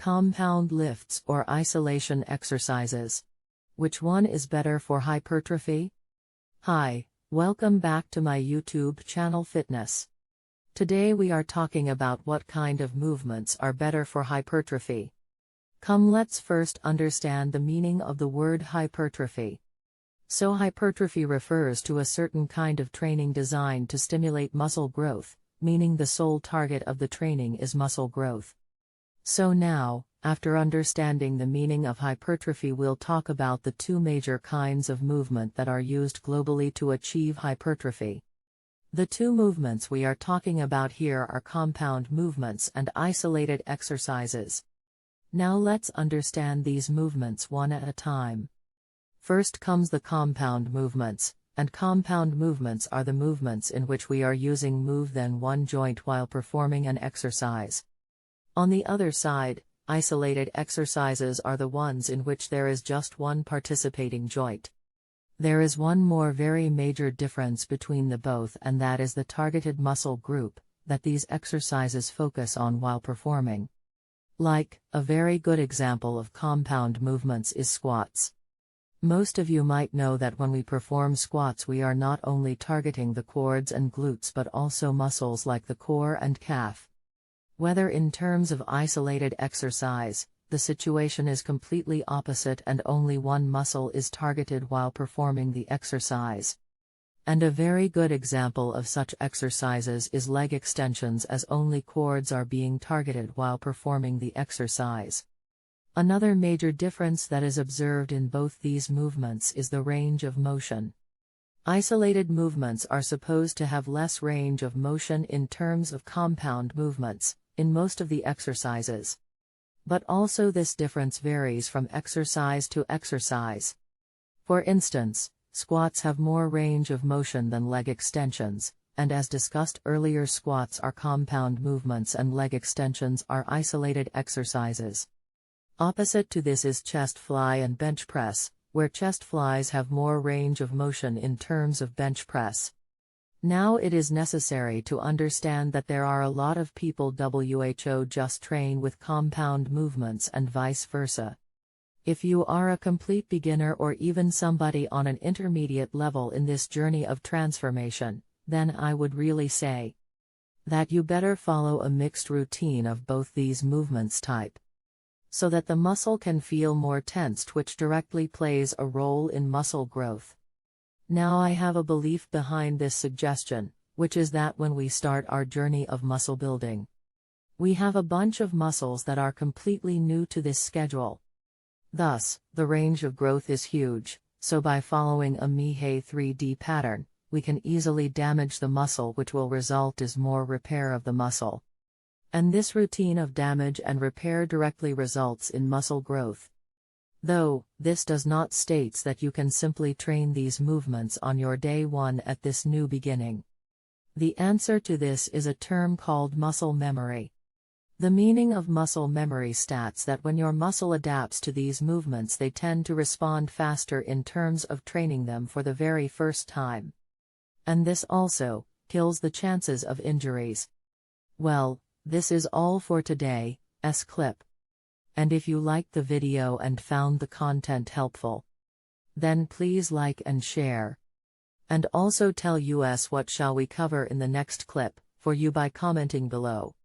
compound lifts or isolation exercises. Which one is better for hypertrophy? Hi, welcome back to my YouTube channel Fitness. Today we are talking about what kind of movements are better for hypertrophy. Come, let's first understand the meaning of the word hypertrophy. So hypertrophy refers to a certain kind of training designed to stimulate muscle growth, meaning the sole target of the training is muscle growth. So now, after understanding the meaning of hypertrophy, we'll talk about the two major kinds of movement that are used globally to achieve hypertrophy. The two movements we are talking about here are compound movements and isolated exercises. Now let's understand these movements one at a time. First comes the compound movements, and compound movements are the movements in which we are using more than one joint while performing an exercise. On the other side, isolated exercises are the ones in which there is just one participating joint. There is one more very major difference between the both, and that is the targeted muscle group that these exercises focus on while performing. Like, a very good example of compound movements is squats. Most of you might know that when we perform squats we are not only targeting the quads and glutes but also muscles like the core and calf. Whether in terms of isolated exercise, the situation is completely opposite and only one muscle is targeted while performing the exercise. And a very good example of such exercises is leg extensions, as only quads are being targeted while performing the exercise. Another major difference that is observed in both these movements is the range of motion. Isolated movements are supposed to have less range of motion in terms of compound movements in most of the exercises. But also this difference varies from exercise to exercise. For instance, squats have more range of motion than leg extensions, and as discussed earlier, squats are compound movements and leg extensions are isolated exercises. Opposite to this is chest fly and bench press, where chest flies have more range of motion in terms of bench press. Now it is necessary to understand that there are a lot of people who just train with compound movements and vice versa. If you are a complete beginner or even somebody on an intermediate level in this journey of transformation, then I would really say that you better follow a mixed routine of both these movements type, so that the muscle can feel more tensed, which directly plays a role in muscle growth. Now I have a belief behind this suggestion, which is that when we start our journey of muscle building, we have a bunch of muscles that are completely new to this schedule. Thus, the range of growth is huge, so by following a Mihei 3D pattern, we can easily damage the muscle, which will result is more repair of the muscle. And this routine of damage and repair directly results in muscle growth. Though, this does not state that you can simply train these movements on your day one at this new beginning. The answer to this is a term called muscle memory. The meaning of muscle memory states that when your muscle adapts to these movements, they tend to respond faster in terms of training them for the very first time. And this also kills the chances of injuries. Well, this is all for today's clip. And if you liked the video and found the content helpful, then please like and share. And also tell us what shall we cover in the next clip for you by commenting below.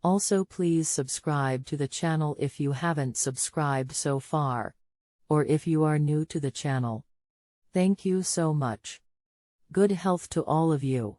Also please subscribe to the channel if you haven't subscribed so far, or if you are new to the channel. Thank you so much. Good health to all of you.